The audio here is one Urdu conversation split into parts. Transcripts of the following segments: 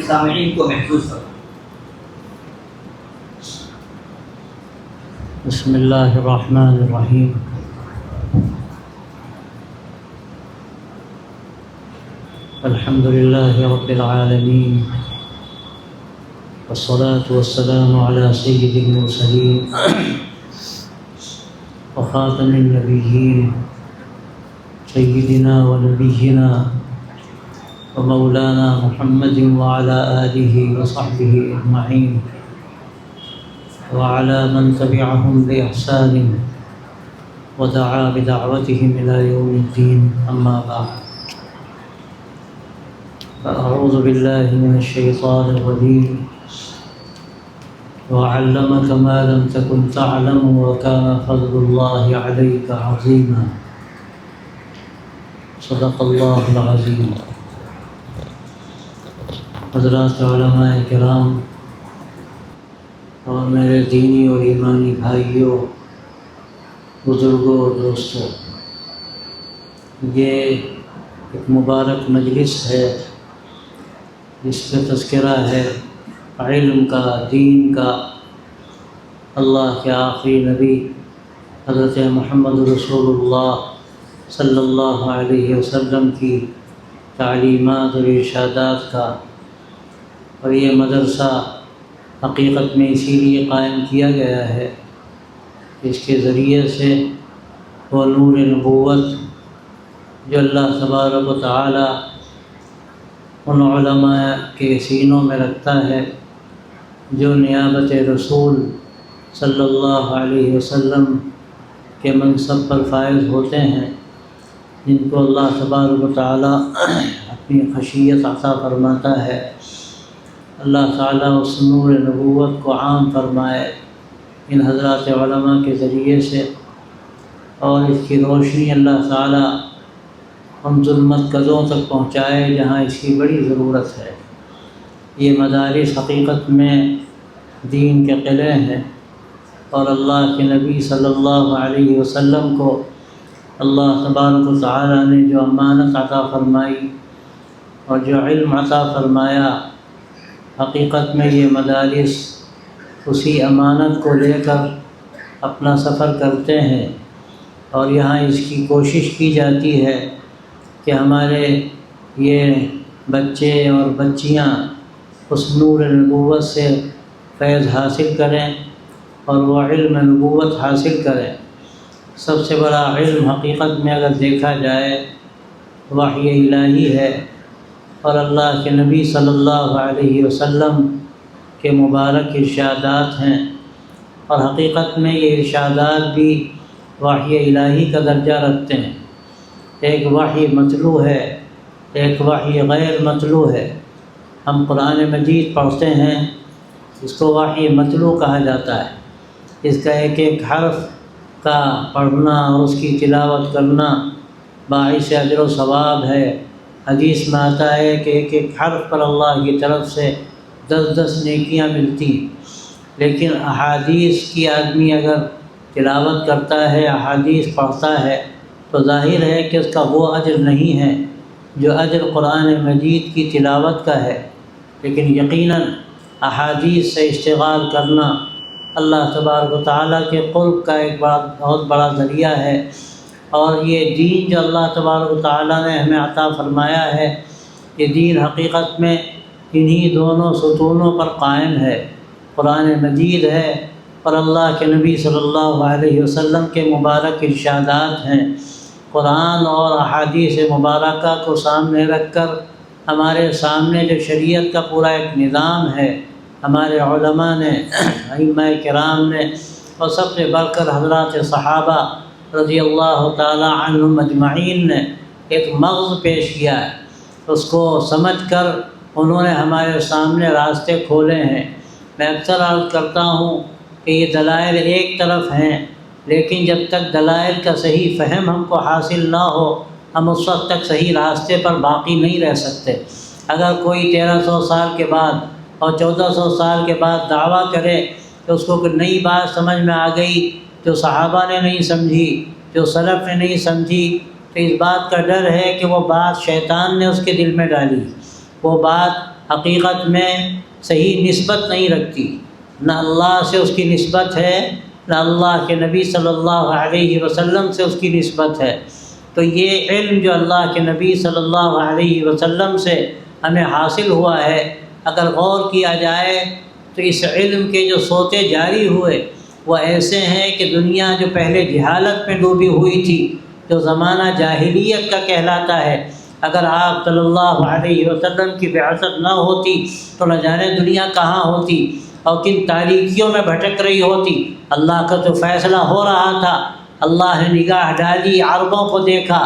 سامعین کو محفوظ کرو۔ بسم اللہ الرحمن الرحیم۔ الحمد للہ رب العالمین، والصلاة والسلام على سید المرسلین وخاتم النبیین سیدنا ونبینا ومولانا محمد وعلى آلہ وصحبہ اجمعین وعلى من تبعهم بإحسان ودعا بدعوتهم إلى يوم الدين، أما بعد، فأعوذ بالله من الشيطان الرجيم وعلمك ما لم تكن تعلم وكان فضل الله عليك عظيما، صدق الله العظيم۔ حضرات علماء کرام اور میرے دینی اور ایمانی بھائیوں، بزرگوں اور دوستوں، یہ ایک مبارک مجلس ہے جس میں تذکرہ ہے علم کا، دین کا، اللہ کے آخری نبی حضرت محمد رسول اللہ صلی اللہ علیہ وسلم کی تعلیمات اور ارشادات کا۔ اور یہ مدرسہ حقیقت میں اسی لیے قائم کیا گیا ہے کہ اس کے ذریعے سے وہ نور نبوت جو اللہ تبارک و تعالی ان علماء کے سینوں میں رکھتا ہے جو نیابت رسول صلی اللہ علیہ وسلم کے منصب پر فائز ہوتے ہیں، جن کو اللہ تبارک و تعالی اپنی خشیت عطا فرماتا ہے، اللہ تعالیٰ اس نور نبوت کو عام فرمائے ان حضرات علماء کے ذریعے سے، اور اس کی روشنی اللہ تعالیٰ ہم ظلمت قدوں تک پہنچائے جہاں اس کی بڑی ضرورت ہے۔ یہ مدارس حقیقت میں دین کے قلعے ہیں، اور اللہ کے نبی صلی اللہ علیہ وسلم کو اللہ تبارک و تعالیٰ نے جو امانت عطا فرمائی اور جو علم عطا فرمایا، حقیقت میں یہ مدارس اسی امانت کو لے کر اپنا سفر کرتے ہیں، اور یہاں اس کی کوشش کی جاتی ہے کہ ہمارے یہ بچے اور بچیاں اس نور نبوت سے فیض حاصل کریں اور وہ علم نبوت حاصل کریں۔ سب سے بڑا علم حقیقت میں اگر دیکھا جائے وحی الہی ہے، اور اللہ کے نبی صلی اللہ علیہ وسلم کے مبارک ارشادات ہیں، اور حقیقت میں یہ ارشادات بھی وحی الہی کا درجہ رکھتے ہیں۔ ایک وحی مطلوع ہے، ایک وحی غیر مطلوع ہے۔ ہم قرآن مجید پڑھتے ہیں، اس کو وحی مطلوع کہا جاتا ہے۔ اس کا ایک ایک حرف کا پڑھنا اور اس کی تلاوت کرنا باعث اجر و ثواب ہے۔ حدیث میں آتا ہے کہ ایک ایک حرف پر اللہ کی طرف سے 10 نیکیاں ملتی ہیں۔ لیکن احادیث کی آدمی اگر تلاوت کرتا ہے، احادیث پڑھتا ہے، تو ظاہر ہے کہ اس کا وہ اجر نہیں ہے جو اجر قرآن مجید کی تلاوت کا ہے۔ لیکن یقیناً احادیث سے اشتغال کرنا اللہ تبارک و تعالیٰ کے قرب کا ایک بہت بڑا ذریعہ ہے، اور یہ دین جو اللہ تبارک و تعالیٰ نے ہمیں عطا فرمایا ہے، یہ دین حقیقت میں انہی دونوں ستونوں پر قائم ہے۔ قرآن مجید ہے اور اللہ کے نبی صلی اللہ علیہ وسلم کے مبارک ارشادات ہیں۔ قرآن اور احادیث مبارکہ کو سامنے رکھ کر ہمارے سامنے جو شریعت کا پورا ایک نظام ہے، ہمارے علماء نے، ائمہ کرام نے، اور سب سے بڑھ کر حضرات صحابہ رضی اللہ تعالی عنہم اجمعین نے ایک مغز پیش کیا ہے۔ اس کو سمجھ کر انہوں نے ہمارے سامنے راستے کھولے ہیں۔ میں اکثر عرض کرتا ہوں کہ یہ دلائل ایک طرف ہیں، لیکن جب تک دلائل کا صحیح فہم ہم کو حاصل نہ ہو، ہم اس وقت تک صحیح راستے پر باقی نہیں رہ سکتے۔ اگر کوئی 1300 سال کے بعد اور 1400 سال کے بعد دعویٰ کرے کہ اس کو کوئی نئی بات سمجھ میں آ گئی جو صحابہ نے نہیں سمجھی، جو سلف نے نہیں سمجھی، تو اس بات کا ڈر ہے کہ وہ بات شیطان نے اس کے دل میں ڈالی، وہ بات حقیقت میں صحیح نسبت نہیں رکھتی، نہ اللہ سے اس کی نسبت ہے، نہ اللہ کے نبی صلی اللہ علیہ وسلم سے اس کی نسبت ہے۔ تو یہ علم جو اللہ کے نبی صلی اللہ علیہ وسلم سے ہمیں حاصل ہوا ہے، اگر غور کیا جائے تو اس علم کے جو سوتے جاری ہوئے وہ ایسے ہیں کہ دنیا جو پہلے جہالت میں ڈوبی ہوئی تھی، جو زمانہ جاہلیت کا کہلاتا ہے، اگر آپ صلی اللہ علیہ وسلم کی بعثت نہ ہوتی تو نہ جانے دنیا کہاں ہوتی اور کن تاریکیوں میں بھٹک رہی ہوتی۔ اللہ کا تو فیصلہ ہو رہا تھا، اللہ نے نگاہ ڈالی، عربوں کو دیکھا،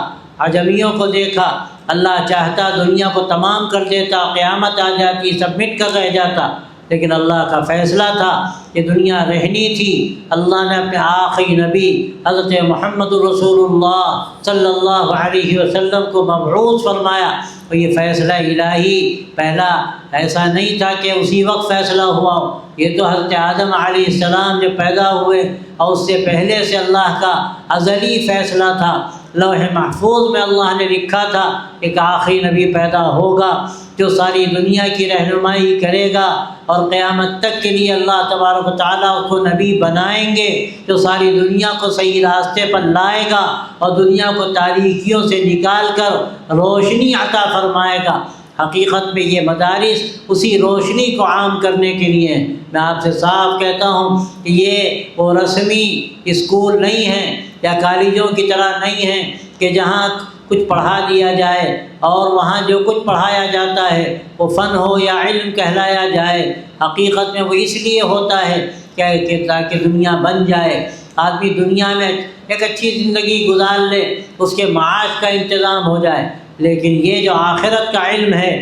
عجمیوں کو دیکھا، اللہ چاہتا دنیا کو تمام کر دیتا، قیامت آ جاتی، سب مٹ کر رہ جاتا، لیکن اللہ کا فیصلہ تھا کہ دنیا رہنی تھی۔ اللہ نے اپنے آخری نبی حضرت محمد رسول اللہ صلی اللہ علیہ وسلم کو مبعوث فرمایا، اور یہ فیصلہ الہی پہلا ایسا نہیں تھا کہ اسی وقت فیصلہ ہوا، یہ تو حضرت آدم علیہ السلام جب پیدا ہوئے اور اس سے پہلے سے اللہ کا ازلی فیصلہ تھا۔ لوح محفوظ میں اللہ نے لکھا تھا ایک آخری نبی پیدا ہوگا جو ساری دنیا کی رہنمائی کرے گا، اور قیامت تک کے لیے اللہ تبارک و تعالیٰ اس کو نبی بنائیں گے جو ساری دنیا کو صحیح راستے پر لائے گا اور دنیا کو تاریکیوں سے نکال کر روشنی عطا فرمائے گا۔ حقیقت میں یہ مدارس اسی روشنی کو عام کرنے کے لیے، میں آپ سے صاف کہتا ہوں کہ یہ وہ رسمی اسکول نہیں ہیں یا کالجوں کی طرح نہیں ہیں کہ جہاں کچھ پڑھا دیا جائے اور وہاں جو کچھ پڑھایا جاتا ہے وہ فن ہو یا علم کہلایا جائے۔ حقیقت میں وہ اس لیے ہوتا ہے کہ تاکہ دنیا بن جائے، آدمی دنیا میں ایک اچھی زندگی گزار لے، اس کے معاش کا انتظام ہو جائے۔ لیکن یہ جو آخرت کا علم ہے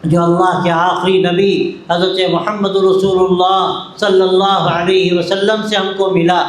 جو اللہ کے آخری نبی حضرت محمد رسول اللہ صلی اللہ علیہ وسلم سے ہم کو ملا،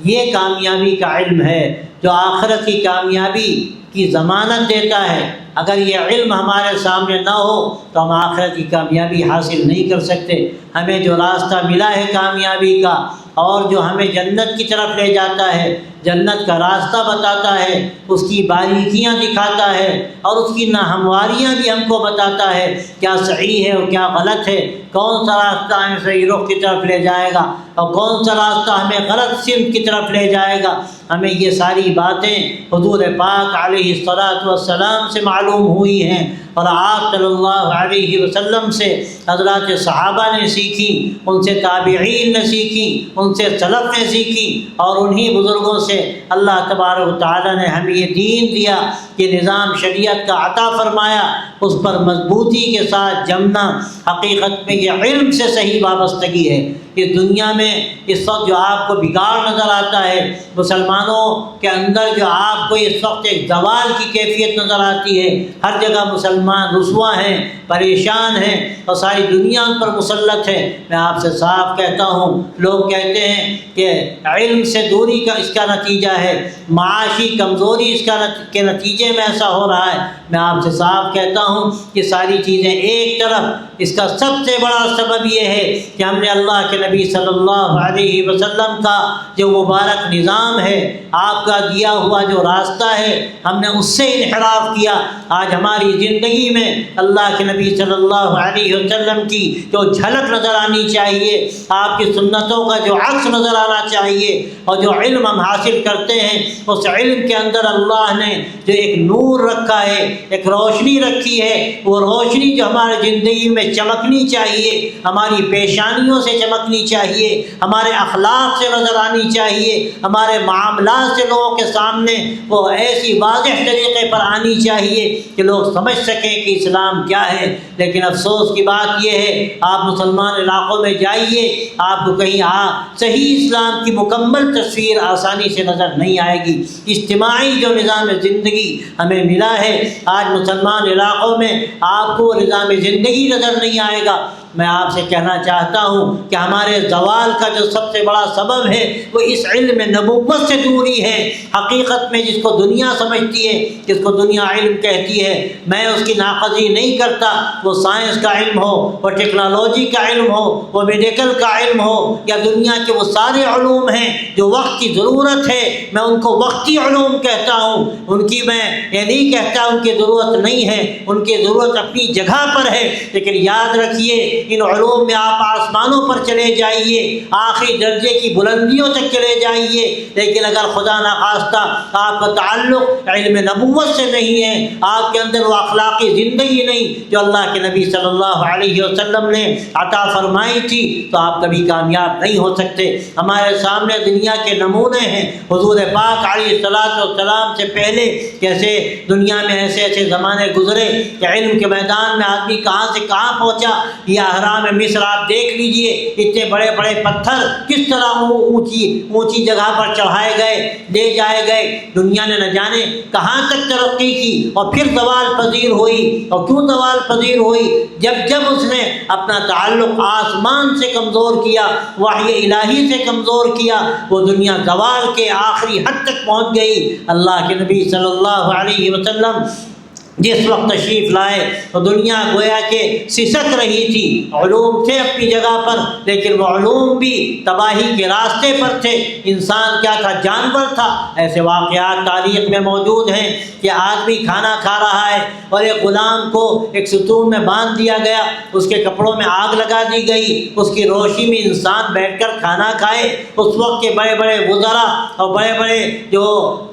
یہ کامیابی کا علم ہے جو آخرت کی کامیابی کی ضمانت دیتا ہے۔ اگر یہ علم ہمارے سامنے نہ ہو تو ہم آخرت کی کامیابی حاصل نہیں کر سکتے۔ ہمیں جو راستہ ملا ہے کامیابی کا اور جو ہمیں جنت کی طرف لے جاتا ہے، جنت کا راستہ بتاتا ہے، اس کی باریکیاں دکھاتا ہے اور اس کی ناہمواریاں بھی ہم کو بتاتا ہے، کیا صحیح ہے اور کیا غلط ہے، کون سا راستہ ہمیں صحیح رخ کی طرف لے جائے گا اور کون سا راستہ ہمیں غلط سمت کی طرف لے جائے گا۔ ہمیں یہ ساری باتیں حضور پاک علیہ السلام سے معلوم ہوئی ہیں، اور آپ صلی اللہ علیہ وسلم سے حضرات صحابہ نے سیکھی، ان سے تابعین نے سیکھی، ان سے سلف نے سیکھی، اور انہی بزرگوں سے اللہ تبارک و تعالیٰ نے ہمیں یہ دین دیا، یہ نظام شریعت کا عطا فرمایا، اس پر مضبوطی کے ساتھ جمنا۔ حقیقت میں یہ علم سے صحیح وابستگی ہے۔ اس دنیا میں اس وقت جو آپ کو بگاڑ نظر آتا ہے، مسلمانوں کے اندر جو آپ کو اس وقت ایک زوال کی کیفیت نظر آتی ہے، ہر جگہ مسلمان رسوا ہیں، پریشان ہیں اور ساری دنیا ان پر مسلط ہے۔ میں آپ سے صاف کہتا ہوں، لوگ کہتے ہیں کہ علم سے دوری کا اس کا نتیجہ ہے، معاشی کمزوری اس کے نتیجے میں ایسا ہو رہا ہے۔ میں آپ سے صاف کہتا ہوں کہ ساری چیزیں ایک طرف، اس کا سب سے بڑا سبب یہ ہے کہ ہم نے اللہ کے نبی صلی اللہ علیہ وسلم کا جو مبارک نظام ہے، آپ کا دیا ہوا جو راستہ ہے، ہم نے اس سے انحراف کیا۔ آج ہماری زندگی میں اللہ کے نبی صلی اللہ علیہ وسلم کی جو جھلک نظر آنی چاہیے، آپ کی سنتوں کا جو عکس نظر آنا چاہیے، اور جو علم ہم حاصل کرتے ہیں اس علم کے اندر اللہ نے جو ایک نور رکھا ہے، ایک روشنی رکھی ہے، وہ روشنی جو ہمارے زندگی میں چمکنی چاہیے، ہماری پیشانیوں سے چمکنی چاہیے، ہمارے اخلاق سے نظر آنی چاہیے، ہمارے معاملات سے لوگوں کے سامنے وہ ایسی واضح طریقے پر آنی چاہیے کہ لوگ سمجھ سکیں کہ اسلام کیا ہے۔ لیکن افسوس کی بات یہ ہے، آپ مسلمان علاقوں میں جائیے، آپ کو کہیں صحیح اسلام کی مکمل تصویر آسانی سے نظر نہیں آئے گی۔ اجتماعی جو نظام زندگی ہمیں ملا ہے، آج مسلمان علاقوں میں آپ کو نظام زندگی نظر نہیں آئے گا۔ میں آپ سے کہنا چاہتا ہوں کہ ہمارے زوال کا جو سب سے بڑا سبب ہے وہ اس علم نبوت سے دوری ہے۔ حقیقت میں جس کو دنیا سمجھتی ہے، جس کو دنیا علم کہتی ہے، میں اس کی ناقضی نہیں کرتا، وہ سائنس کا علم ہو، وہ ٹیکنالوجی کا علم ہو، وہ میڈیکل کا علم ہو، یا دنیا کے وہ سارے علوم ہیں جو وقت کی ضرورت ہے، میں ان کو وقتی علوم کہتا ہوں۔ ان کی میں یہ نہیں کہتا ان کی ضرورت نہیں ہے، ان کی ضرورت اپنی جگہ پر ہے، لیکن یاد رکھیے ان علوم میں آپ آسمانوں پر چلے جائیے، آخری درجے کی بلندیوں تک چلے جائیے، لیکن اگر خدا نخواستہ آپ کا تعلق علم نبوت سے نہیں ہے، آپ کے اندر وہ اخلاقی زندگی نہیں جو اللہ کے نبی صلی اللہ علیہ وسلم نے عطا فرمائی تھی، تو آپ کبھی کامیاب نہیں ہو سکتے۔ ہمارے سامنے دنیا کے نمونے ہیں، حضور پاک علیہ السلام سے پہلے کیسے دنیا میں ایسے ایسے زمانے گزرے کہ علم کے میدان میں آدمی کہاں سے کہاں پہنچا۔ یہ اہرام مصر آپ دیکھ لیجئے، اتنے بڑے بڑے پتھر کس طرح اونچی جگہ پر چڑھائے گئے، لے جائے گئے۔ دنیا نے نہ جانے کہاں تک ترقی کی اور پھر زوال پذیر ہوئی۔ اور کیوں زوال پذیر ہوئی؟ جب اس نے اپنا تعلق آسمان سے کمزور کیا، وحی الہی سے کمزور کیا، وہ دنیا زوال کے آخری حد تک پہنچ گئی۔ اللہ کے نبی صلی اللہ علیہ وسلم جس وقت تشریف لائے تو دنیا گویا کہ سسک رہی تھی۔ علوم تھے اپنی جگہ پر، لیکن وہ علوم بھی تباہی کے راستے پر تھے۔ انسان کیا تھا؟ جانور تھا۔ ایسے واقعات تاریخ میں موجود ہیں کہ آدمی کھانا کھا رہا ہے اور ایک غلام کو ایک ستون میں باندھ دیا گیا، اس کے کپڑوں میں آگ لگا دی گئی، اس کی روشنی میں انسان بیٹھ کر کھانا کھائے۔ اس وقت کے بڑے بڑے وزراء اور بڑے بڑے جو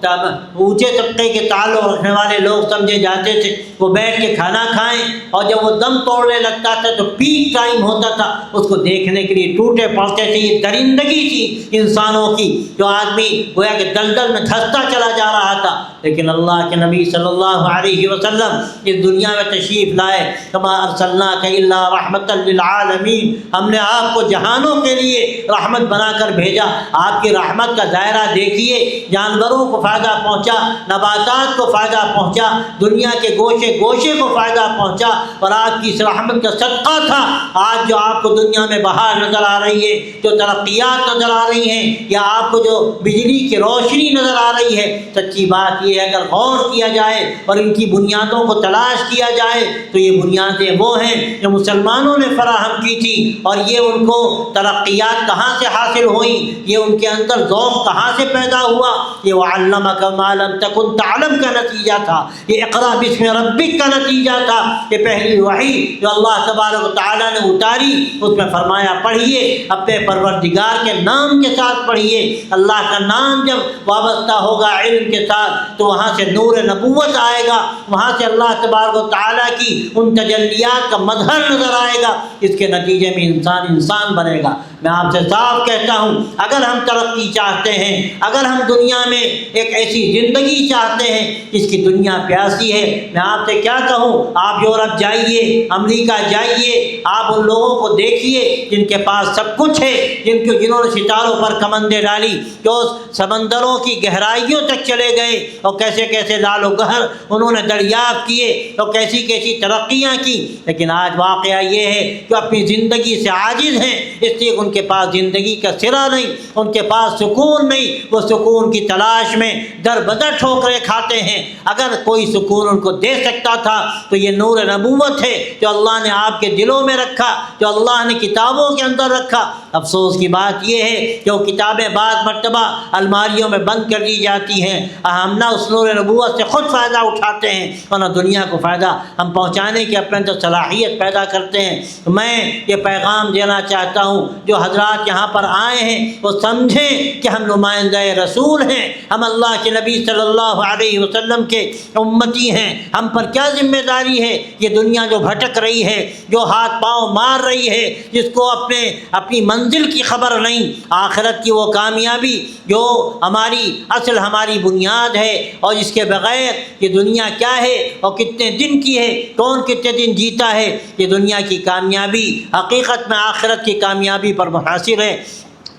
اونچے طبقے کے تعلق رکھنے والے لوگ سمجھے جاتے تھے، وہ بیٹھ کے کھانا کھائیں، اور جب وہ دم توڑنے لگتا تھا تو پیک ٹائم ہوتا تھا، اس کو دیکھنے کے لیے ٹوٹے پڑتے تھے۔ یہ درندگی تھی انسانوں کی، جو آدمی گویا کہ دلدل میں دھستا چلا جا رہا تھا۔ لیکن اللہ کے نبی صلی اللہ علیہ وسلم اس دنیا میں تشریف لائے، کما ارسلناک الا رحمۃ للعالمین، ہم نے آپ کو جہانوں کے لیے رحمت بنا کر بھیجا۔ آپ کی رحمت کا دائرہ دیکھیے، جانوروں کو فائدہ پہنچا، نباتات کو فائدہ پہنچا، دنیا کے گوشے گوشے کو فائدہ پہنچا، اور آپ کی اس رحمت کا صدقہ تھا آج جو آپ کو دنیا میں بہار نظر آ رہی ہے، جو ترقیات نظر آ رہی ہیں، یا آپ کو جو بجلی کی روشنی نظر آ رہی ہے۔ سچی بات یہ ہے، اگر غور کیا جائے اور ان کی بنیادوں کو تلاش کیا جائے تو یہ بنیادیں وہ ہیں جو مسلمانوں نے فراہم کی تھی، اور یہ ان کو ترقیات کہاں سے حاصل ہوئیں، یہ ان کے اندر ذوق کہاں سے پیدا ہوا؟ یہ وعلمک ما لم تکن تعلم کا نتیجہ تھا، یہ اقرا بسم ربک کا نتیجہ تھا۔ یہ پہلی وحی جو اللہ تبارک و تعالیٰ نے اتاری، اس میں فرمایا پڑھیے، اپنے پروردگار کے نام کے ساتھ پڑھیے۔ اللہ کا نام جب وابستہ ہوگا علم کے ساتھ تو وہاں سے نور نبوت آئے گا، وہاں سے اللہ تبارک و تعالیٰ کی ان تجلیات کا مظہر نظر آئے گا، اس کے نتیجے میں انسان بنے گا۔ میں آپ سے صاف کہتا ہوں، اگر ہم ترقی چاہتے ہیں، اگر ہم دنیا میں ایک ایسی زندگی چاہتے ہیں جس کی دنیا پیاسی ہے، میں آپ سے کیا کہوں، آپ یورپ جائیے، امریکہ جائیے، آپ ان لوگوں کو دیکھیے جن کے پاس سب کچھ ہے، جنہوں نے ستاروں پر کمندیں ڈالی، جو سمندروں کی گہرائیوں تک چلے گئے، اور کیسے کیسے لال و گہر انہوں نے دریافت کیے، اور کیسی کیسی ترقیاں کی۔ لیکن آج واقعہ یہ ہے کہ اپنی زندگی سے عاجز ہیں، اس لیے ان کے پاس زندگی کا سرا نہیں، ان کے پاس سکون نہیں، وہ سکون کی تلاش میں در بدر ٹھوکریں کھاتے ہیں۔ اگر کوئی سکون ان کو دے سکتا تھا تو یہ نور نبوت ہے جو اللہ نے آپ کے دلوں میں رکھا، جو اللہ نے کتابوں کے اندر رکھا۔ افسوس کی بات یہ ہے کہ وہ کتابیں بعض مرتبہ الماریوں میں بند کر دی جاتی ہیں، ہم نہ اس نور نبوت سے خود فائدہ اٹھاتے ہیں اور نہ دنیا کو فائدہ ہم پہنچانے کی اپنے اندر صلاحیت پیدا کرتے ہیں۔ میں یہ پیغام دینا چاہتا ہوں، جو حضرات یہاں پر آئے ہیں وہ سمجھیں کہ ہم نمائندہ رسول ہیں، ہم اللہ کے نبی صلی اللہ علیہ وسلم کے امتی ہیں۔ ہم پر کیا ذمہ داری ہے؟ یہ دنیا جو بھٹک رہی ہے، جو ہاتھ پاؤں مار رہی ہے، جس کو اپنی منزل کی خبر نہیں، آخرت کی وہ کامیابی جو ہماری بنیاد ہے، اور اس کے بغیر یہ دنیا کیا ہے اور کتنے دن کی ہے، کون کتنے دن جیتا ہے، یہ دنیا کی کامیابی حقیقت میں آخرت کی کامیابی پر منحصر ہے۔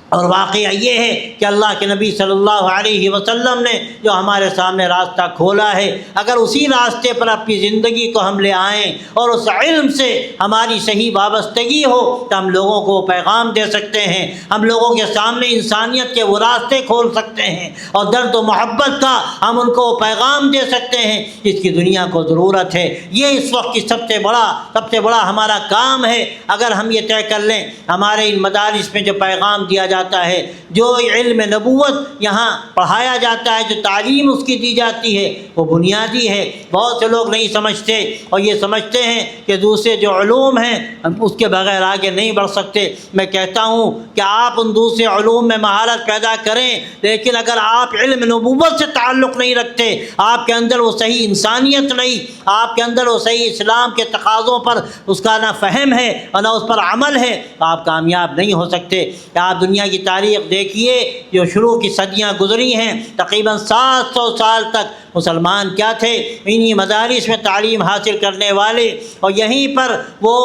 اور واقعہ یہ ہے کہ اللہ کے نبی صلی اللہ علیہ وسلم نے جو ہمارے سامنے راستہ کھولا ہے، اگر اسی راستے پر اپنی زندگی کو ہم لے آئیں اور اس علم سے ہماری صحیح وابستگی ہو تو ہم لوگوں کو پیغام دے سکتے ہیں، ہم لوگوں کے سامنے انسانیت کے وہ راستے کھول سکتے ہیں اور درد و محبت کا ہم ان کو پیغام دے سکتے ہیں جس کی دنیا کو ضرورت ہے۔ یہ اس وقت کی سب سے بڑا ہمارا کام ہے۔ اگر ہم یہ طے کر لیں، ہمارے ان مدارس میں جو پیغام دیا جاتا ہے، جو علم نبوت یہاں پڑھایا جاتا ہے، جو تعلیم اس کی دی جاتی ہے، وہ بنیادی ہے۔ بہت سے لوگ نہیں سمجھتے اور یہ سمجھتے ہیں کہ دوسرے جو علوم ہیں ہم اس کے بغیر آگے نہیں بڑھ سکتے۔ میں کہتا ہوں کہ آپ ان دوسرے علوم میں مہارت پیدا کریں، لیکن اگر آپ علم نبوت سے تعلق نہیں رکھتے، آپ کے اندر وہ صحیح انسانیت نہیں، آپ کے اندر وہ صحیح اسلام کے تقاضوں پر اس کا نہ فہم ہے اور نہ اس پر عمل ہے، تو آپ کامیاب نہیں ہو سکتے۔ آپ دنیا کی تاریخ دیکھیے، جو شروع کی صدیاں گزری ہیں، تقریباً 700 سال تک مسلمان کیا تھے؟ انہی مدارس میں تعلیم حاصل کرنے والے، اور یہیں پر وہ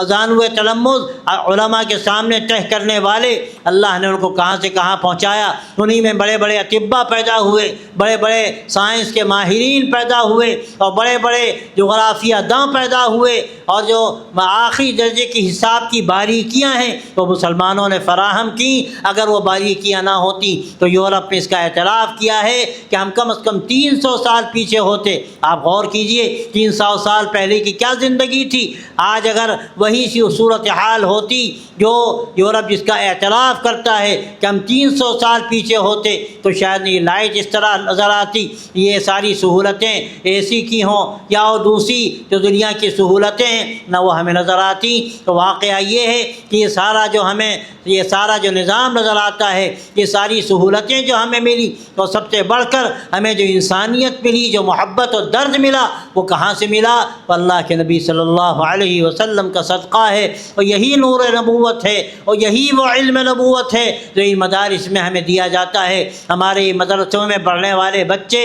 زانو تلمذ علماء کے سامنے طے کرنے والے۔ اللہ نے ان کو کہاں سے کہاں پہنچایا۔ انہی میں بڑے بڑے اطباء پیدا ہوئے، بڑے بڑے سائنس کے ماہرین پیدا ہوئے، اور بڑے بڑے جغرافیہ داں پیدا ہوئے، اور جو آخری درجے کی حساب کی باریکیاں ہیں وہ مسلمانوں نے فراہم کی۔ اگر وہ باریکیاں نہ ہوتی تو یورپ نے اس کا اعتراف کیا ہے کہ ہم کم از کم 300 سال پیچھے ہوتے۔ آپ غور کیجئے، 300 سال پہلے کی کیا زندگی تھی۔ آج اگر وہی سی صورتحال ہوتی جو یورپ جس کا اعتراف کرتا ہے کہ ہم 300 سال پیچھے ہوتے، تو شاید یہ لائٹ اس طرح نظر آتی، یہ ساری سہولتیں اے سی کی ہوں یا دوسری جو دنیا کی سہولتیں ہیں نہ وہ ہمیں نظر آتی۔ تو واقعہ یہ ہے کہ یہ سارا جو نظام نظر آتا ہے، یہ ساری سہولتیں جو ہمیں ملی، تو سب سے بڑھ کر ہمیں جو انسانیت ملی، جو محبت اور درد ملا، وہ کہاں سے ملا؟ وہ اللہ کے نبی صلی اللہ علیہ وسلم کا صدقہ ہے، اور یہی نور نبوت ہے، اور یہی وہ علم نبوت ہے جو ان مدارس میں ہمیں دیا جاتا ہے۔ ہمارے مدرسوں میں پڑھنے والے بچے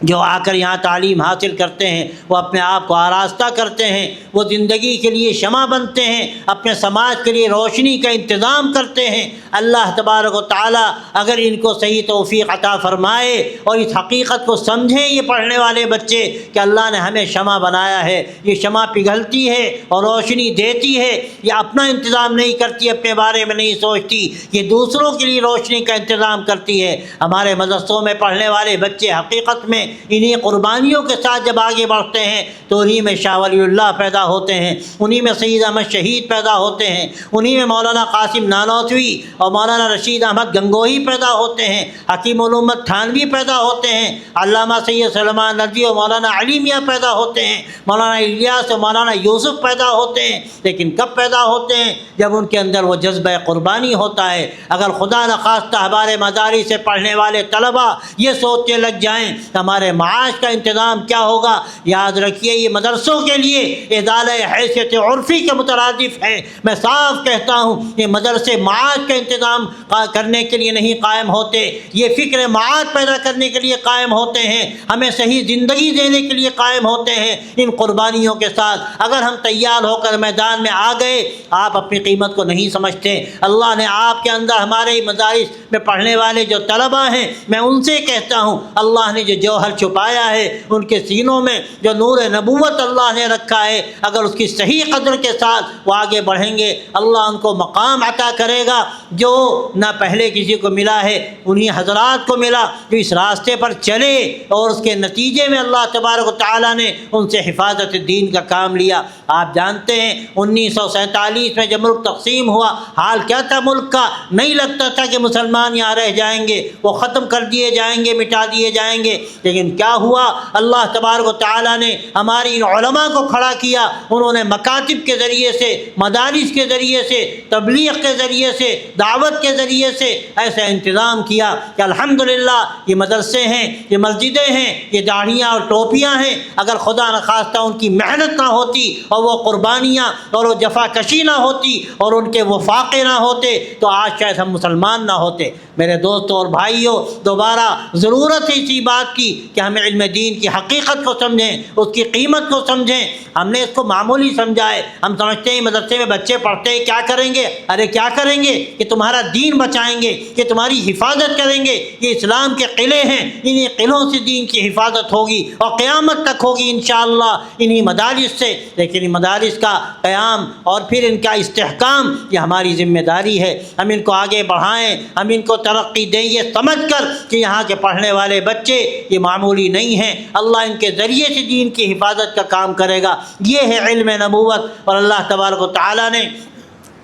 جو آ کر یہاں تعلیم حاصل کرتے ہیں، وہ اپنے آپ کو آراستہ کرتے ہیں، وہ زندگی کے لیے شمع بنتے ہیں، اپنے سماج کے لیے روشنی کا انتظام کرتے ہیں۔ اللہ تبارک و تعالی اگر ان کو صحیح توفیق عطا فرمائے اور اس حقیقت کو سمجھیں یہ پڑھنے والے بچے کہ اللہ نے ہمیں شمع بنایا ہے، یہ شمع پگھلتی ہے اور روشنی دیتی ہے، یہ اپنا انتظام نہیں کرتی، اپنے بارے میں نہیں سوچتی، یہ دوسروں کے لیے روشنی کا انتظام کرتی ہے۔ ہمارے مدرسوں میں پڑھنے والے بچے حقیقت میں انہی قربانیوں کے ساتھ جب آگے بڑھتے ہیں تو انہی میں شاہ ولی اللہ پیدا ہوتے ہیں، انہی میں سید احمد شہید پیدا ہوتے ہیں، انہی میں مولانا قاسم نانوتوی اور مولانا رشید احمد گنگوہی پیدا ہوتے ہیں، حکیم علومت تھانوی پیدا ہوتے ہیں، علامہ سید سلمان ندوی اور مولانا علی میاں پیدا ہوتے ہیں، مولانا الیاس اور مولانا یوسف پیدا ہوتے ہیں۔ لیکن کب پیدا ہوتے ہیں؟ جب ان کے اندر وہ جذبہ قربانی ہوتا ہے۔ اگر خدا نخواستہ ہمارے مدارس سے پڑھنے والے طلباء یہ سوچنے لگ جائیں کہ ہمارے معاش کا انتظام کیا ہوگا، یاد رکھیے یہ مدرسوں کے لیے ازالہ حیثیت عرفی کے مترادف ہے۔ میں صاف کہتا ہوں یہ مدرسے معاش کا انتظام کرنے کے لیے نہیں قائم ہوتے، یہ فکر معاش پیدا کرنے کے لیے قائم ہوتے ہیں، ہمیں صحیح زندگی دینے کے لیے قائم ہوتے ہیں۔ ان قربانیوں کے ساتھ اگر ہم تیار ہو کر میدان میں آ گئے، آپ اپنی قیمت کو نہیں سمجھتے۔ اللہ نے آپ کے اندر ہمارے مدارس میں پڑھنے والے جو طلباء ہیں، میں ان سے کہتا ہوں اللہ نے جو جوہر چھپایا ہے ان کے سینوں میں، جو نور نبوت اللہ نے رکھا ہے، اگر اس کی صحیح قدر کے ساتھ وہ آگے بڑھیں گے، اللہ ان کو مقام عطا کرے گا جو نہ پہلے کسی کو ملا ہے، انہی حضرات کو ملا جو اس راستے پر چلے، اور اس کے نتیجے میں اللہ تبارک و تعالیٰ نے ان سے حفاظت دین کا کام لیا۔ آپ جانتے ہیں 1947 میں جب ملک تقسیم ہوا، حال کیا تھا ملک کا؟ نہیں لگتا تھا کہ مسلمان یہاں رہ جائیں گے، وہ ختم کر دیے جائیں گے، مٹا دیے جائیں گے۔ لیکن کیا ہوا؟ اللہ تبارک و تعالیٰ نے ہماری ان علماء کو کھڑا کیا، انہوں نے مکاتب کے ذریعے سے، مدارس کے ذریعے سے، تبلیغ کے ذریعے سے، دعوت کے ذریعے سے ایسا انتظام کیا کہ الحمدللہ یہ مدرسے ہیں، یہ مسجدیں ہیں، یہ داڑھیاں اور ٹوپیاں ہیں۔ اگر خدا نخواستہ ان کی محنت نہ ہوتی اور وہ قربانیاں اور وہ جفا کشی نہ ہوتی اور ان کے وفاقے نہ ہوتے تو آج شاید ہم مسلمان نہ ہوتے۔ میرے دوستوں اور بھائیوں، دوبارہ ضرورت ہے اسی بات کی کہ ہم علم دین کی حقیقت کو سمجھیں، اس کی قیمت کو سمجھیں۔ ہم نے اس کو معمولی سمجھا ہے، ہم سمجھتے ہیں مدرسے میں بچے پڑھتے ہیں کیا کریں گے؟ ارے کیا کریں گے؟ کہ تمہارا دین بچائیں گے، کہ تمہاری حفاظت کریں گے۔ یہ اسلام کے قلعے ہیں، انہی قلعوں سے دین کی حفاظت ہوگی اور قیامت تک ہوگی انشاءاللہ انہی مدارس سے۔ لیکن ان مدارس کا قیام اور پھر ان کا استحکام یہ ہماری ذمہ داری ہے۔ ہم ان کو آگے بڑھائیں، ہم ان کو ترقی دیں، یہ سمجھ کر کہ یہاں کے پڑھنے والے بچے یہ معمولی نہیں ہیں، اللہ ان کے ذریعے سے دین کی حفاظت کا کام کرے گا۔ یہ ہے علم نبوت۔ اور اللہ تبارک و تعالیٰ نے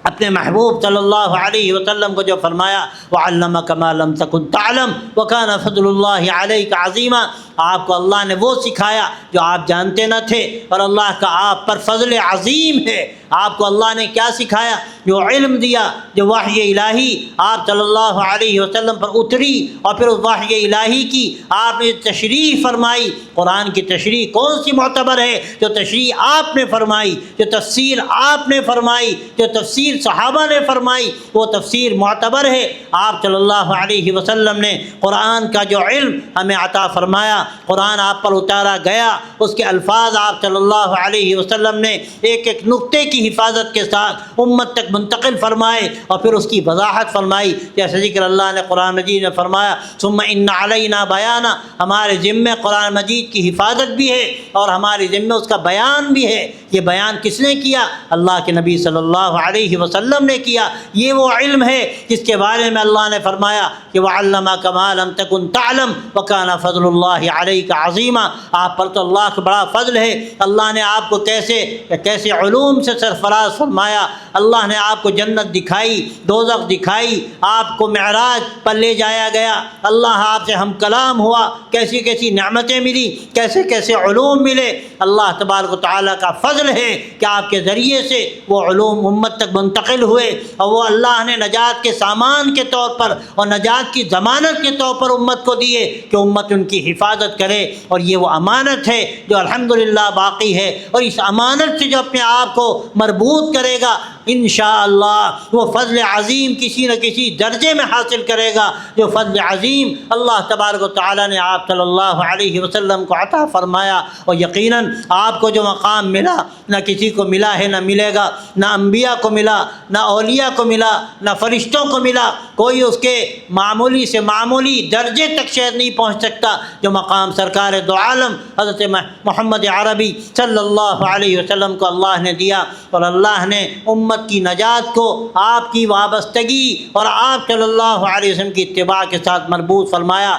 اپنے محبوب صلی اللہ علیہ وسلم کو جو فرمایا وَعَلَّمَكَ مَا لَمْ تَكُنْ تَعْلَمْ وَكَانَ فَضْلُ اللَّهِ عَلَيْكَ عَظِيمًا، آپ کو اللہ نے وہ سکھایا جو آپ جانتے نہ تھے، اور اللہ کا آپ پر فضل عظیم ہے۔ آپ کو اللہ نے کیا سکھایا؟ جو علم دیا، جو وحی الہی آپ صلی اللہ علیہ وسلم پر اتری، اور پھر اس وحی الہی کی آپ نے تشریح فرمائی۔ قرآن کی تشریح کون سی معتبر ہے؟ جو تشریح آپ نے فرمائی، جو تفسیر آپ نے فرمائی، جو تفسیر صحابہ نے فرمائی، وہ تفسیر معتبر ہے۔ آپ صلی اللہ علیہ وسلم نے قرآن کا جو علم ہمیں عطا فرمایا، قرآن آپ پر اتارا گیا، اس کے الفاظ آپ صلی اللہ علیہ وسلم نے ایک ایک نقطے کی حفاظت کے ساتھ امت تک منتقل فرمائے، اور پھر اس کی وضاحت فرمائی۔ جیسے ذکر اللہ نے قرآن مجید میں فرمایا ثم ان علینا بیانا، ہمارے ذمے قرآن مجید کی حفاظت بھی ہے اور ہمارے ذمے اس کا بیان بھی ہے۔ یہ بیان کس نے کیا؟ اللہ کے نبی صلی اللہ علیہ وسلم نے کیا۔ یہ وہ علم ہے جس کے بارے میں اللہ نے فرمایا کہ وَعَلَّمَكَ مَا لَمْ تَكُنْ تَعْلَمْ وَكَانَ فَضْلُ اللَّهِ عَلَيْكَ عَظِيمًا، آپ پر تو اللہ کا بڑا فضل ہے۔ اللہ نے آپ کو کیسے علوم سے سرفراز فرمایا، اللہ نے آپ کو جنت دکھائی، دوزخ دکھائی، آپ کو معراج پر لے جایا گیا، اللہ آپ سے ہم کلام ہوا، کیسی کیسی نعمتیں ملی، کیسے کیسے علوم ملے۔ اللہ تبارک و تعالیٰ کا فضل ہے کہ آپ کے ذریعے سے وہ علوم امت تک منتقل ہوئے، اور وہ اللہ نے نجات کے سامان کے طور پر اور نجات کی ضمانت کے طور پر امت کو دیے کہ امت ان کی حفاظت کرے۔ اور یہ وہ امانت ہے جو الحمدللہ باقی ہے، اور اس امانت سے جو اپنے آپ کو مربوط کرے گا انشاءاللہ وہ فضل عظیم کسی نہ کسی درجے میں حاصل کرے گا، جو فضل عظیم اللہ تبارک و تعالیٰ نے آپ صلی اللہ علیہ وسلم کو عطا فرمایا۔ اور یقیناً آپ کو جو مقام ملا نہ کسی کو ملا ہے، نہ ملے گا، نہ انبیاء کو ملا، نہ اولیاء کو ملا، نہ فرشتوں کو ملا۔ کوئی اس کے معمولی سے معمولی درجے تک شاید نہیں پہنچ سکتا جو مقام سرکار دو عالم حضرت محمد عربی صلی اللہ علیہ وسلم کو اللہ نے دیا۔ اور اللہ نے امت کی نجات کو آپ کی وابستگی اور آپ صلی اللہ علیہ وسلم کی اتباع کے ساتھ مربوط فرمایا۔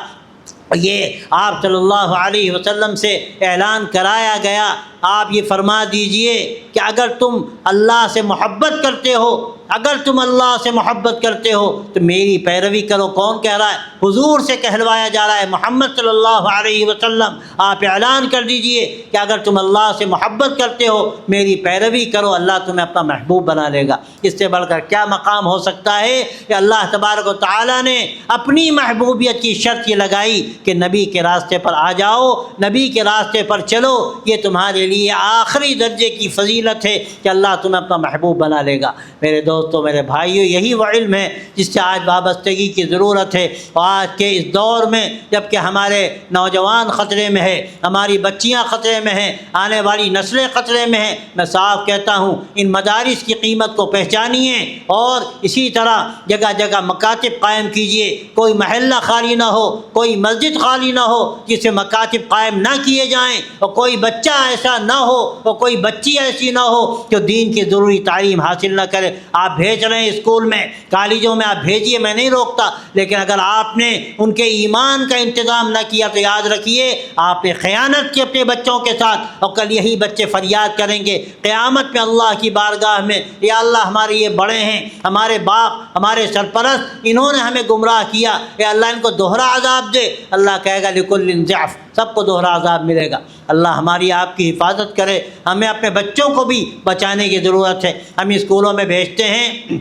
یہ آپ صلی اللہ علیہ وسلم سے اعلان کرایا گیا، آپ یہ فرما دیجئے کہ اگر تم اللہ سے محبت کرتے ہو، اگر تم اللہ سے محبت کرتے ہو تو میری پیروی کرو۔ کون کہہ رہا ہے؟ حضور سے کہلوایا جا رہا ہے، محمد صلی اللہ علیہ وسلم۔ آپ اعلان کر دیجئے کہ اگر تم اللہ سے محبت کرتے ہو میری پیروی کرو، اللہ تمہیں اپنا محبوب بنا لے گا۔ اس سے بڑھ کر کیا مقام ہو سکتا ہے کہ اللہ تبارک و تعالیٰ نے اپنی محبوبیت کی شرط یہ لگائی کہ نبی کے راستے پر آ جاؤ، نبی کے راستے پر چلو، یہ تمہارے لیے آخری درجے کی فضیلت ہے کہ اللہ تمہیں اپنا محبوب بنا لے گا۔ میرے دوستو، میرے بھائیو، یہی وہ علم ہے جس سے آج وابستگی کی ضرورت ہے۔ اور آج کے اس دور میں جب کہ ہمارے نوجوان خطرے میں ہے، ہماری بچیاں خطرے میں ہیں، آنے والی نسلیں خطرے میں ہیں، میں صاف کہتا ہوں ان مدارس کی قیمت کو پہچانیے، اور اسی طرح جگہ جگہ مکاتب قائم کیجیے۔ کوئی محلہ خالی نہ ہو، کوئی مسجد خالی نہ ہو جسے مکاتب قائم نہ کیے جائیں، اور کوئی بچہ ایسا نہ ہو اور کوئی بچی ایسی نہ ہو جو دین کی ضروری تعلیم حاصل نہ کرے۔ آپ بھیج رہے ہیں اسکول میں، کالجوں میں، آپ بھیجیے، میں نہیں روکتا، لیکن اگر آپ نے ان کے ایمان کا انتظام نہ کیا تو یاد رکھیے آپ نے خیانت کی اپنے بچوں کے ساتھ، اور کل یہی بچے فریاد کریں گے قیامت میں اللہ کی بارگاہ میں، یا اللہ ہمارے یہ بڑے ہیں، ہمارے باپ، ہمارے سرپرست، انہوں نے ہمیں گمراہ کیا، یا اللہ ان کو دوہرا عذاب دے۔ اللہ کہے گا لکل ضعف، سب کو دوہرا عذاب ملے گا۔ اللہ ہماری آپ کی حفاظت کرے۔ ہمیں اپنے بچوں کو بھی بچانے کی ضرورت ہے۔ ہم اسکولوں میں بھیجتے ہیں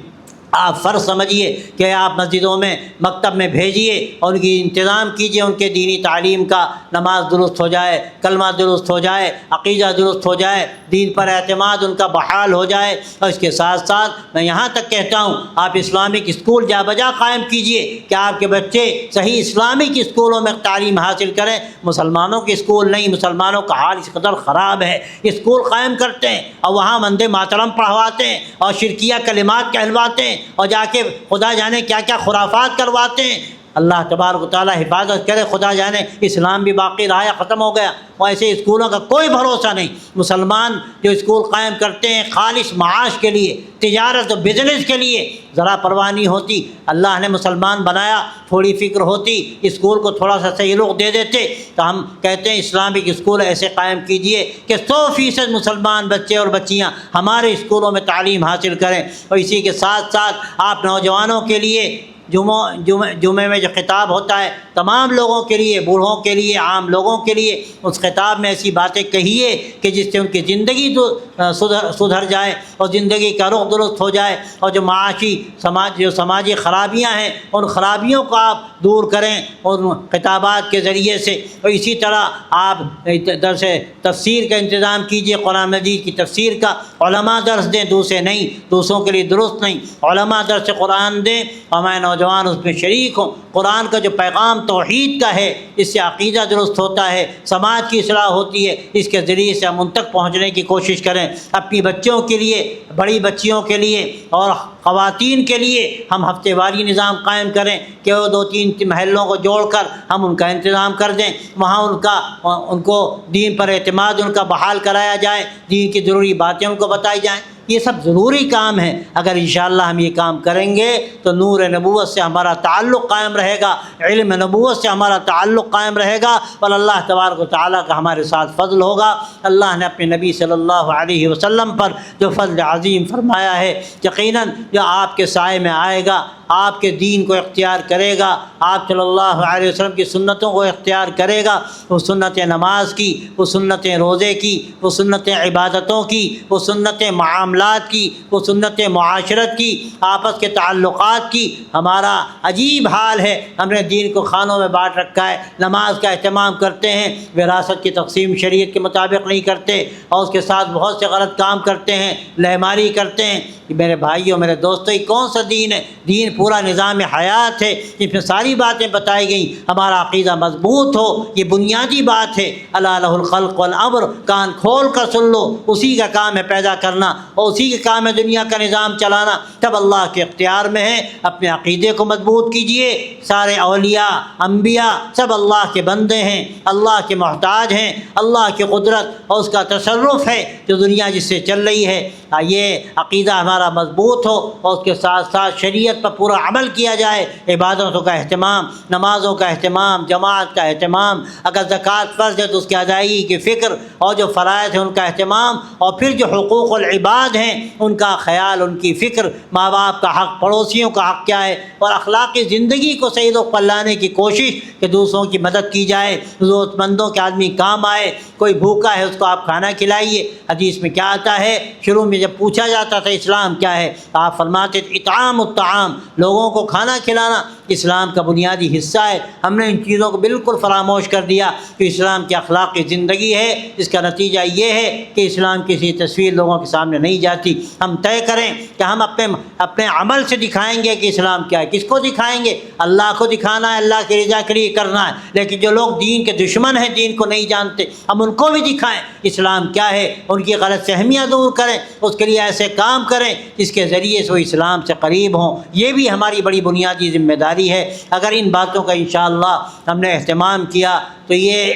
آپ فرض سمجھیے کہ آپ مسجدوں میں مکتب میں بھیجیے اور ان کی انتظام کیجیے، ان کے دینی تعلیم کا، نماز درست ہو جائے، کلمہ درست ہو جائے، عقیدہ درست ہو جائے، دین پر اعتماد ان کا بحال ہو جائے۔ اور اس کے ساتھ ساتھ میں یہاں تک کہتا ہوں آپ اسلامک اسکول جا بجا قائم کیجیے کہ آپ کے بچے صحیح اسلامک اسکولوں میں تعلیم حاصل کریں، مسلمانوں کے اسکول نہیں۔ مسلمانوں کا حال اس قدر خراب ہے، اسکول قائم کرتے ہیں اور وہاں وندے ماترم پڑھواتے ہیں اور شرکیہ کلمات کہلواتے ہیں اور جا کے خدا جانے کیا کیا خرافات کرواتے ہیں۔ اللہ تبارک و تعالیٰ حفاظت کرے، خدا جانے اسلام بھی باقی رہا یا ختم ہو گیا۔ اور ایسے اسکولوں کا کوئی بھروسہ نہیں۔ مسلمان جو اسکول قائم کرتے ہیں خالص معاش کے لیے، تجارت و بزنس کے لیے، ذرا پرواہ نہیں ہوتی۔ اللہ نے مسلمان بنایا، تھوڑی فکر ہوتی، اسکول کو تھوڑا سا صحیح رخ دے دیتے تو ہم کہتے ہیں اسلامک اسکول ایسے قائم کیجئے کہ 100% مسلمان بچے اور بچیاں ہمارے اسکولوں میں تعلیم حاصل کریں۔ اور اسی کے ساتھ ساتھ آپ نوجوانوں کے لیے جمعے میں جو خطاب ہوتا ہے تمام لوگوں کے لیے، بوڑھوں کے لیے، عام لوگوں کے لیے، اس خطاب میں ایسی باتیں کہیے کہ جس سے ان کی زندگی سدھر جائے اور زندگی کا رخ درست ہو جائے، اور جو معاشی سماجی خرابیاں ہیں ان خرابیوں کو آپ دور کریں ان خطابات کے ذریعے سے۔ اور اسی طرح آپ درس تفسیر کا انتظام کیجیے، قرآن مجید کی تفسیر کا علماء درس دیں، دوسرے نہیں، دوسروں کے لیے درست نہیں، علماء درس قرآن دیں اور میں نوجوان اس میں شریک ہوں۔ قرآن کا جو پیغام توحید کا ہے، اس سے عقیدہ درست ہوتا ہے، سماج کی اصلاح ہوتی ہے، اس کے ذریعے سے ہم ان تک پہنچنے کی کوشش کریں۔ اپنی بچوں کے لیے، بڑی بچیوں کے لیے اور خواتین کے لیے ہم ہفتے واری نظام قائم کریں کہ وہ 2-3 محلوں کو جوڑ کر ہم ان کا انتظام کر دیں، وہاں ان کو دین پر اعتماد ان کا بحال کرایا جائے، دین کی ضروری باتیں ان کو بتائی جائیں۔ یہ سب ضروری کام ہے۔ اگر انشاءاللہ ہم یہ کام کریں گے تو نور نبوت سے ہمارا تعلق قائم رہے گا، علم نبوت سے ہمارا تعلق قائم رہے گا، اور اللہ تبارک و تعالیٰ کا ہمارے ساتھ فضل ہوگا۔ اللہ نے اپنے نبی صلی اللہ علیہ وسلم پر جو فضل عظیم فرمایا ہے، یقیناً جو آپ کے سائے میں آئے گا، آپ کے دین کو اختیار کرے گا، آپ صلی اللہ علیہ وسلم کی سنتوں کو اختیار کرے گا، وہ سنت نماز کی، وہ سنت روزے کی، وہ سنت عبادتوں کی، وہ سنت معاملات کی، وہ سنت معاشرت کی، آپس کے تعلقات کی۔ ہمارا عجیب حال ہے، ہم نے دین کو خانوں میں بانٹ رکھا ہے، نماز کا اہتمام کرتے ہیں، وراثت کی تقسیم شریعت کے مطابق نہیں کرتے، اور اس کے ساتھ بہت سے غلط کام کرتے ہیں، لہماری کرتے ہیں۔ میرے بھائیوں، میرے دوستوں، یہ کون سا دین ہے؟ دین پورا نظام حیات ہے، جس میں ساری باتیں بتائی گئیں۔ ہمارا عقیدہ مضبوط ہو، یہ بنیادی بات ہے۔ الا لہ الخلق والامر، کان کھول کر سن لو، اسی کا کام ہے پیدا کرنا اور اسی کے کام ہے دنیا کا نظام چلانا، تب اللہ کے اختیار میں ہے۔ اپنے عقیدے کو مضبوط کیجئے۔ سارے اولیاء انبیاء سب اللہ کے بندے ہیں، اللہ کے محتاج ہیں، اللہ کی قدرت اور اس کا تصرف ہے جو دنیا جس سے چل رہی ہے۔ یہ عقیدہ ہمارا مضبوط ہو اور اس کے ساتھ ساتھ شریعت پر پورا عمل کیا جائے، عبادتوں کا اہتمام، نمازوں کا اہتمام، جماعت کا اہتمام، اگر زکوٰۃ فرض ہے تو اس کی ادائیگی کی فکر، اور جو فرائض ہیں ان کا اہتمام، اور پھر جو حقوق العباد ہیں ان کا خیال، ان کی فکر، ماں باپ کا حق، پڑوسیوں کا حق کیا ہے، اور اخلاقی زندگی کو صحیح رخ پر لانے کی کوشش کہ دوسروں کی مدد کی جائے، ضرورت مندوں کے آدمی کام آئے، کوئی بھوکا ہے اس کو آپ کھانا کھلائیے۔ حدیث میں کیا آتا ہے؟ شروع میں جب پوچھا جاتا تھا اسلام کیا ہے، آپ فرماتے تھے اطعام الطعام، لوگوں کو کھانا کھلانا اسلام کا بنیادی حصہ ہے۔ ہم نے ان چیزوں کو بالکل فراموش کر دیا کہ اسلام کی اخلاقی زندگی ہے۔ اس کا نتیجہ یہ ہے کہ اسلام کی سی تصویر لوگوں کے سامنے نہیں جاتی۔ ہم طے کریں کہ ہم اپنے عمل سے دکھائیں گے کہ اسلام کیا ہے۔ کس کو دکھائیں گے؟ اللہ کو دکھانا ہے، اللہ کی رضا کے لیے کرنا ہے۔ لیکن جو لوگ دین کے دشمن ہیں، دین کو نہیں جانتے، ہم ان کو بھی دکھائیں اسلام کیا ہے، ان کی غلط فہمیاں دور کریں، اس کے لیے ایسے کام کریں جس کے ذریعے سے وہ اسلام سے قریب ہوں۔ یہ بھی ہماری بڑی بنیادی ذمہ داری ہے۔ اگر ان باتوں کا انشاءاللہ ہم نے اہتمام کیا تو یہ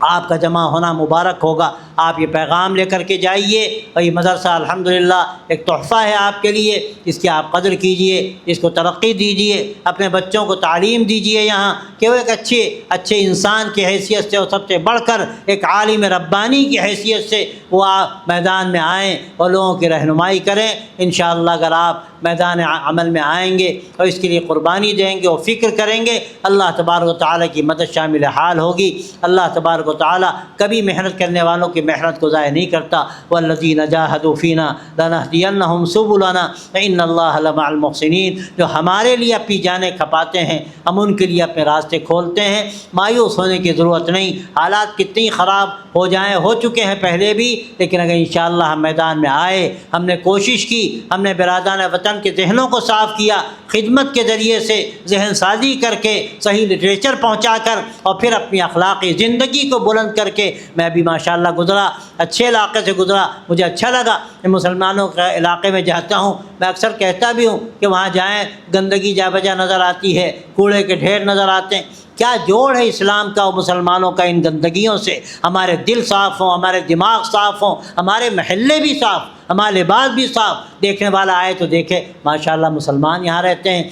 آپ کا جمع ہونا مبارک ہوگا۔ آپ یہ پیغام لے کر کے جائیے، اور یہ مدرسہ الحمدللہ ایک تحفہ ہے آپ کے لیے، اس کی آپ قدر کیجئے، اس کو ترقی دیجئے، اپنے بچوں کو تعلیم دیجئے یہاں کہ وہ ایک اچھے انسان کی حیثیت سے اور سب سے بڑھ کر ایک عالم ربانی کی حیثیت سے وہ میدان میں آئیں اور لوگوں کی رہنمائی کریں۔ انشاءاللہ اگر آپ میدان عمل میں آئیں گے اور اس کے لیے قربانی دیں گے اور فکر کریں گے، اللہ تبارک و تعالیٰ کی مدد شامل حال ہوگی۔ اللہ تبارک و تعالیٰ کبھی محنت کرنے والوں کی کی محنت کو ضائع نہیں کرتا۔ والذین جاہدوا فینا لنہدینہم سبلنا ان اللہ لمع المحسنین، جو ہمارے لیے اپنی جانیں کھپاتے ہیں ہم ان کے لیے اپنے راستے کھولتے ہیں۔ مایوس ہونے کی ضرورت نہیں، حالات کتنی خراب ہو جائیں، ہو چکے ہیں پہلے بھی، لیکن اگر انشاءاللہ ہم میدان میں آئے، ہم نے کوشش کی، ہم نے برادران وطن کے ذہنوں کو صاف کیا، خدمت کے ذریعے سے ذہن سازی کر کے، صحیح لٹریچر پہنچا کر، اور پھر اپنی اخلاقی زندگی کو بلند کر کے، میں بھی ماشاءاللہ گزرا، اچھے علاقے سے گزرا، مجھے اچھا لگا کہ مسلمانوں کے علاقے میں جاتا ہوں، میں اکثر کہتا بھی ہوں کہ وہاں جائیں گندگی جا بجا نظر آتی ہے، کوڑے کے ڈھیر نظر آتے ہیں، کیا جوڑ ہے اسلام کا اور مسلمانوں کا ان گندگیوں سے؟ ہمارے دل صاف ہوں، ہمارے دماغ صاف ہوں، ہمارے محلے بھی صاف، ہمارے لباس بھی صاف، دیکھنے والا آئے تو دیکھے ماشاءاللہ مسلمان یہاں رہتے ہیں،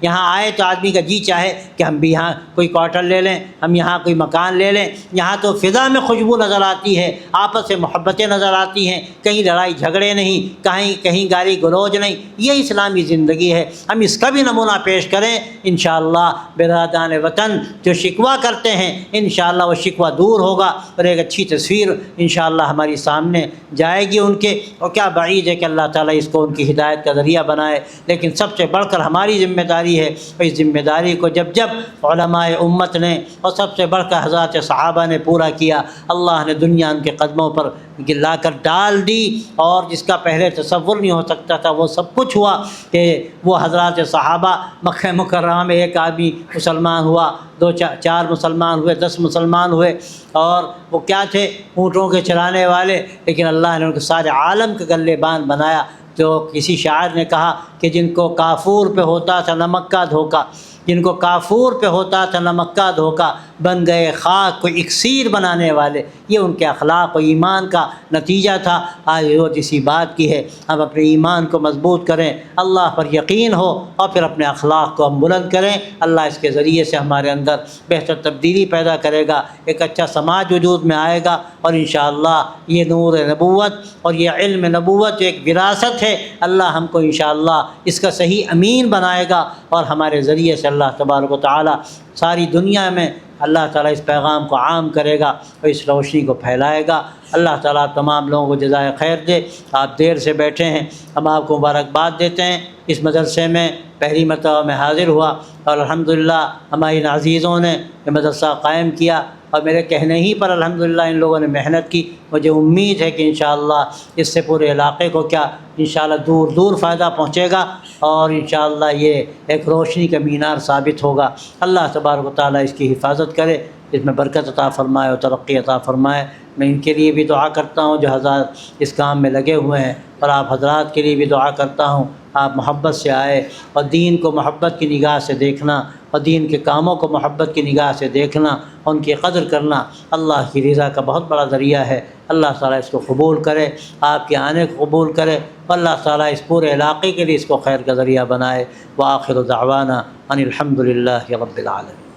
یہاں آئے تو آدمی کا جی چاہے کہ ہم بھی یہاں کوئی کوارٹر لے لیں، ہم یہاں کوئی مکان لے لیں۔ یہاں تو فضا میں خوشبو نظر آتی ہے، آپس سے محبتیں نظر آتی ہیں، کہیں لڑائی جھگڑے نہیں، کہیں گالی گلوچ نہیں، یہ اسلامی زندگی ہے۔ ہم اس کا بھی نمونہ پیش کریں، انشاءاللہ برادران وطن جو شکوہ کرتے ہیں انشاءاللہ وہ شکوہ دور ہوگا، اور ایک اچھی تصویر انشاءاللہ ہماری سامنے جائے گی ان کے، اور کیا بعید ہے کہ اللہ تعالیٰ اس کو ان کی ہدایت کا ذریعہ بنائے۔ لیکن سب سے بڑھ کر ہماری ذمہ داری ہے، اور اس ذمہ داری کو جب علماء امت نے اور سب سے بڑھ کر حضرات صحابہ نے پورا کیا، اللہ نے دنیا ان کے قدموں پر لا کر ڈال دی، اور جس کا پہلے تصور نہیں ہو سکتا تھا وہ سب کچھ ہوا کہ وہ حضرات صحابہ مکہ مکرمہ میں ایک آدمی مسلمان ہوا، دو چار مسلمان ہوئے، 10 مسلمان ہوئے، اور وہ کیا تھے؟ اونٹوں کے چلانے والے، لیکن اللہ نے ان کو سارے عالم کے گلے بان بنایا۔ جو کسی شاعر نے کہا کہ جن کو کافور پہ ہوتا تھا نمک کا دھوکہ، جن کو کافور پہ ہوتا تھا نمک کا دھوکہ، بن گئے خاک کو اکسیر بنانے والے۔ یہ ان کے اخلاق و ایمان کا نتیجہ تھا۔ آج روز اسی بات کی ہے، ہم اپنے ایمان کو مضبوط کریں، اللہ پر یقین ہو، اور پھر اپنے اخلاق کو ہم بلند کریں۔ اللہ اس کے ذریعے سے ہمارے اندر بہتر تبدیلی پیدا کرے گا، ایک اچھا سماج وجود میں آئے گا، اور انشاءاللہ یہ نور نبوت اور یہ علم نبوت ایک وراثت ہے، اللہ ہم کو انشاءاللہ اس کا صحیح امین بنائے گا، اور ہمارے ذریعے سے اللہ تبارک و تعالی ساری دنیا میں اللہ تعالیٰ اس پیغام کو عام کرے گا اور اس روشنی کو پھیلائے گا۔ اللہ تعالیٰ تمام لوگوں کو جزائے خیر دے۔ آپ دیر سے بیٹھے ہیں، ہم آپ کو مبارکباد دیتے ہیں۔ اس مدرسے میں پہلی مرتبہ میں حاضر ہوا، اور الحمدللہ ہماری ان عزیزوں نے یہ مدرسہ قائم کیا، اور میرے کہنے ہی پر الحمدللہ ان لوگوں نے محنت کی۔ مجھے امید ہے کہ انشاءاللہ اس سے پورے علاقے کو کیا انشاءاللہ دور دور فائدہ پہنچے گا، اور انشاءاللہ یہ ایک روشنی کا مینار ثابت ہوگا۔ اللہ تبارک و تعالیٰ اس کی حفاظت کرے، اس میں برکت عطا فرمائے اور ترقی عطا فرمائے۔ میں ان کے لیے بھی دعا کرتا ہوں جو حضرات اس کام میں لگے ہوئے ہیں، اور آپ حضرات کے لیے بھی دعا کرتا ہوں، آپ محبت سے آئے، اور دین کو محبت کی نگاہ سے دیکھنا، اور دین کے کاموں کو محبت کی نگاہ سے دیکھنا، ان کی قدر کرنا اللہ کی رضا کا بہت بڑا ذریعہ ہے۔ اللہ تعالیٰ اس کو قبول کرے، آپ کے آنے کو قبول کرے، اور اللہ تعالیٰ اس پورے علاقے کے لیے اس کو خیر کا ذریعہ بنائے۔ وآخر دعوانا ان الحمد للہ رب العالمین۔